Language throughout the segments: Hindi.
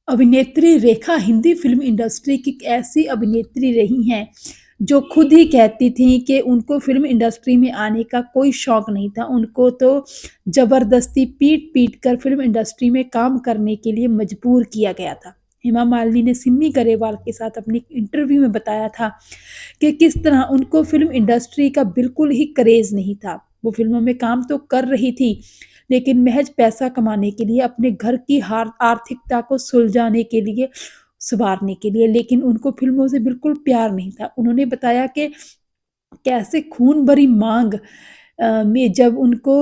अभिनेत्री रेखा हिंदी फ़िल्म इंडस्ट्री की एक ऐसी अभिनेत्री रही हैं, जो खुद ही कहती थीं कि उनको फ़िल्म इंडस्ट्री में आने का कोई शौक नहीं था। उनको तो ज़बरदस्ती पीट-पीट कर फ़िल्म इंडस्ट्री में काम करने के लिए मजबूर किया गया था। हेमा मालिनी ने सिमी ग्रेवाल के साथ अपनी इंटरव्यू में बताया था कि किस तरह उनको फ़िल्म इंडस्ट्री का बिल्कुल ही क्रेज़ नहीं था। वो फ़िल्मों में काम तो कर रही थी, लेकिन महज़ पैसा कमाने के लिए, अपने घर की हार आर्थिकता को सुलझाने के लिए, सँवारने के लिए, लेकिन उनको फ़िल्मों से बिल्कुल प्यार नहीं था। उन्होंने बताया कि कैसे खून भरी माँग में जब उनको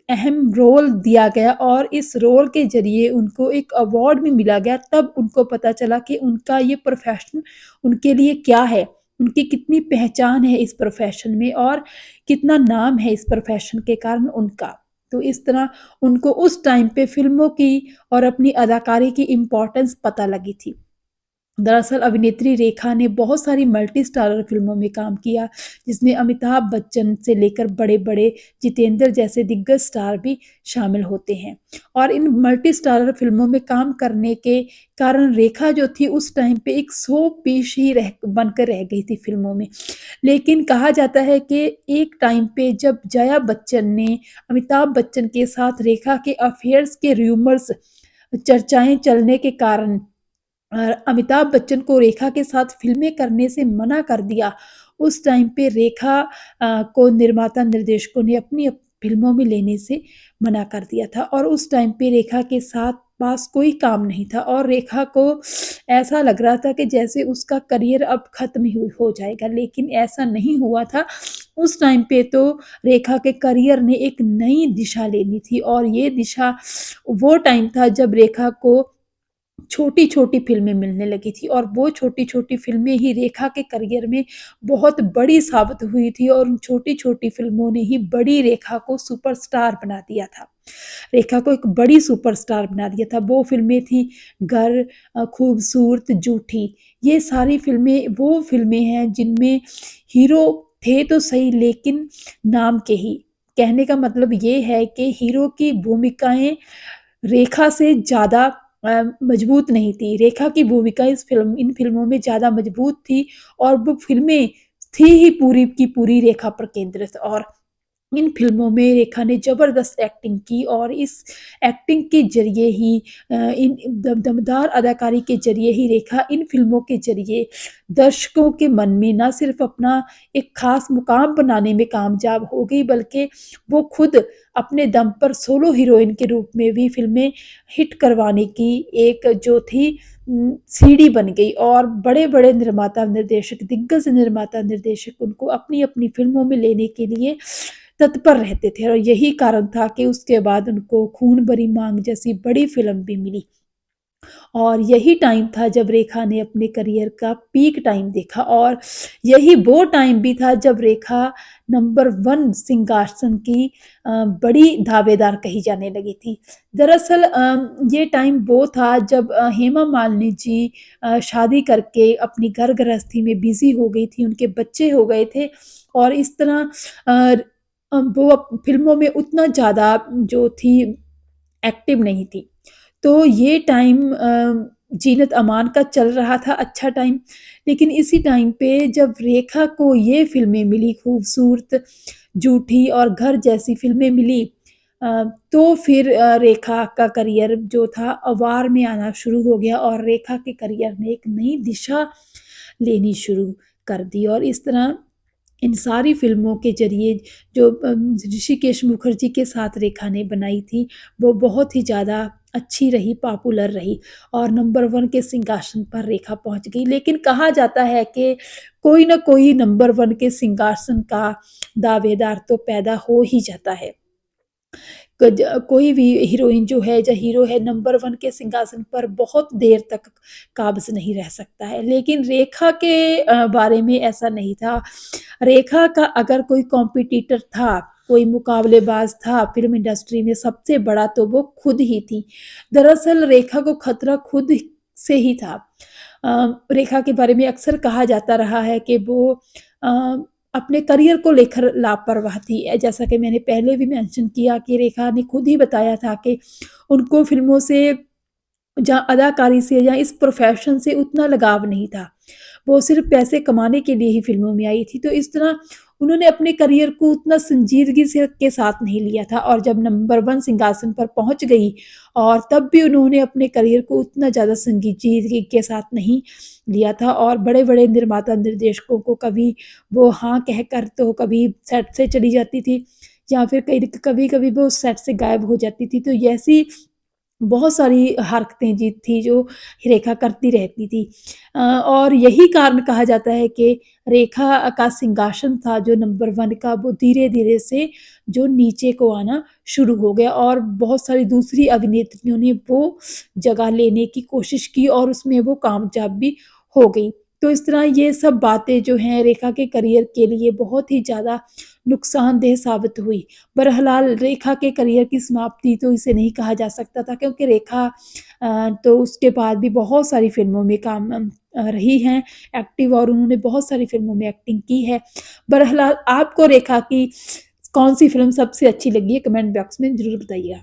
अहम रोल दिया गया और इस रोल के ज़रिए उनको एक अवार्ड भी मिला गया, तब उनको पता चला कि उनका ये प्रोफ़ेशन उनके लिए क्या है, उनकी कितनी पहचान है इस प्रोफ़ेशन में और कितना नाम है इस प्रोफ़ेशन के कारण उनका। तो इस तरह उनको उस टाइम पे फ़िल्मों की और अपनी अदाकारी की इम्पोर्टेंस पता लगी थी। दरअसल अभिनेत्री रेखा ने बहुत सारी मल्टी स्टारर फ़िल्मों में काम किया, जिसमें अमिताभ बच्चन से लेकर बड़े-बड़े जितेंद्र जैसे दिग्गज स्टार भी शामिल होते हैं। और इन मल्टी स्टारर फ़िल्मों में काम करने के कारण रेखा जो थी उस टाइम पे एक शो पीस ही रह बनकर रह गई थी फ़िल्मों में। लेकिन कहा जाता है कि एक टाइम पे जब जया बच्चन ने अमिताभ बच्चन के साथ रेखा के अफेयर्स के र्यूमर्स चर्चाएँ चलने के कारण अमिताभ बच्चन को रेखा के साथ फ़िल्में करने से मना कर दिया। उस टाइम पे रेखा को निर्माता निर्देशकों ने अपनी फ़िल्मों में लेने से मना कर दिया था और उस टाइम पे रेखा के साथ पास कोई काम नहीं था और रेखा को ऐसा लग रहा था कि जैसे उसका करियर अब ख़त्म ही हो जाएगा, लेकिन ऐसा नहीं हुआ था। उस टाइम पे तो रेखा के करियर ने एक नई दिशा लेनी थी और ये दिशा वो टाइम था जब रेखा को छोटी-छोटी फ़िल्में मिलने लगी थी और वो छोटी-छोटी फ़िल्में ही रेखा के करियर में बहुत बड़ी साबित हुई थी और उन छोटी-छोटी फ़िल्मों ने ही बड़ी रेखा को सुपरस्टार बना दिया था। रेखा को एक बड़ी सुपरस्टार बना दिया था। वो फ़िल्में थी घर, खूबसूरत, झूठी। ये सारी फ़िल्में वो फ़िल्में हैं जिनमें हीरो थे तो सही लेकिन नाम के ही। कहने का मतलब ये है कि हीरो की भूमिकाएँ रेखा से ज़्यादा मजबूत नहीं थी। रेखा की भूमिका इन फ़िल्मों में ज़्यादा मजबूत थी और वो फ़िल्में थी ही पूरी की पूरी रेखा पर केंद्रित और इन फ़िल्मों में रेखा ने ज़बरदस्त एक्टिंग की और इस एक्टिंग के ज़रिए ही इन दमदार अदाकारी के ज़रिए ही रेखा इन फ़िल्मों के ज़रिए दर्शकों के मन में ना सिर्फ़ अपना एक ख़ास मुकाम बनाने में कामयाब हो गई, बल्कि वो खुद अपने दम पर सोलो हीरोइन के रूप में भी फ़िल्में हिट करवाने की एक जो थी सीढ़ी बन गई और बड़े-बड़े निर्माता, निर्देशक, दिग्गज निर्माता, निर्देशक उनको अपनी-अपनी फ़िल्मों में लेने के लिए तत्पर रहते थे और यही कारण था कि उसके बाद उनको खून भरी माँग जैसी बड़ी फ़िल्म भी मिली। और यही टाइम था जब रेखा ने अपने करियर का पीक टाइम देखा और यही वो टाइम भी था जब रेखा नंबर 1 सिंहासन की बड़ी दावेदार कही जाने लगी थी। दरअसल ये टाइम वो था जब हेमा मालिनी जी शादी करके अपनी घर गृहस्थी में बिज़ी हो गई थी, उनके बच्चे हो गए थे और इस तरह वो फ़िल्मों में उतना ज़्यादा जो थी एक्टिव नहीं थी। तो ये टाइम जीनत अमान का चल रहा था अच्छा टाइम, लेकिन इसी टाइम पे जब रेखा को ये फ़िल्में मिली खूबसूरत, झूठी और घर जैसी फ़िल्में मिली तो फिर रेखा का करियर जो था अवार में आना शुरू हो गया और रेखा के करियर ने एक नई दिशा लेनी शुरू कर दी और इस तरह इन सारी फ़िल्मों के ज़रिए जो ऋषिकेश मुखर्जी के साथ रेखा ने बनाई थी, वो बहुत ही ज़्यादा अच्छी रही, पॉपुलर रही और नंबर 1 के सिंहासन पर रेखा पहुँच गई। लेकिन कहा जाता है कि कोई न कोई नंबर 1 के सिंहासन का दावेदार तो पैदा हो ही जाता है। कोई भी हीरोइन जो है या हीरो है नंबर 1 के सिंहासन पर बहुत देर तक काबिज़ नहीं रह सकता है। लेकिन रेखा के बारे में ऐसा नहीं था। रेखा का अगर कोई कॉम्पिटिटर था, कोई मुकाबलेबाज़ था फ़िल्म इंडस्ट्री में सबसे बड़ा तो वो खुद ही थी। दरअसल रेखा को खतरा खुद से ही था। रेखा के बारे में अक्सर कहा जाता रहा है कि वो अ, अपने करियर को लेकर लापरवाह थी। जैसा कि मैंने पहले भी मेंशन किया कि रेखा ने खुद ही बताया था कि उनको फ़िल्मों से जहाँ अदाकारी से या इस प्रोफ़ेशन से उतना लगाव नहीं था। वो सिर्फ़ पैसे कमाने के लिए ही फ़िल्मों में आई थी। तो इस तरह उन्होंने अपने करियर को उतना संजीदगी से के साथ नहीं लिया था और जब नंबर 1 सिंहासन पर पहुँच गई और तब भी उन्होंने अपने करियर को उतना ज़्यादा संजीदगी के साथ नहीं लिया था और बड़े-बड़े निर्माता निर्देशकों को कभी वो हाँ कहकर तो कभी सेट से चली जाती थी या फिर कभी-कभी वो सेट से गायब हो जाती थी। तो ऐसी बहुत सारी हरकतें जी थी जो रेखा करती रहती थी। और यही कारण कहा जाता है कि रेखा का सिंहासन था जो नंबर 1 का वो धीरे-धीरे से जो नीचे को आना शुरू हो गया और बहुत सारी दूसरी अभिनेत्रियों ने वो जगह लेने की कोशिश की और उसमें वो कामयाब भी हो गई। तो इस तरह ये सब बातें जो हैं रेखा के करियर के लिए बहुत ही ज़्यादा नुकसानदेह साबित हुई। बहरहाल रेखा के करियर की समाप्ति तो इसे नहीं कहा जा सकता था क्योंकि रेखा तो उसके बाद भी बहुत सारी फ़िल्मों में रही हैं एक्टिव और उन्होंने बहुत सारी फ़िल्मों में एक्टिंग की है। बहरहाल आपको रेखा की कौन-सी फ़िल्म सबसे अच्छी लगी है कमेंट बॉक्स में ज़रूर बताइएगा।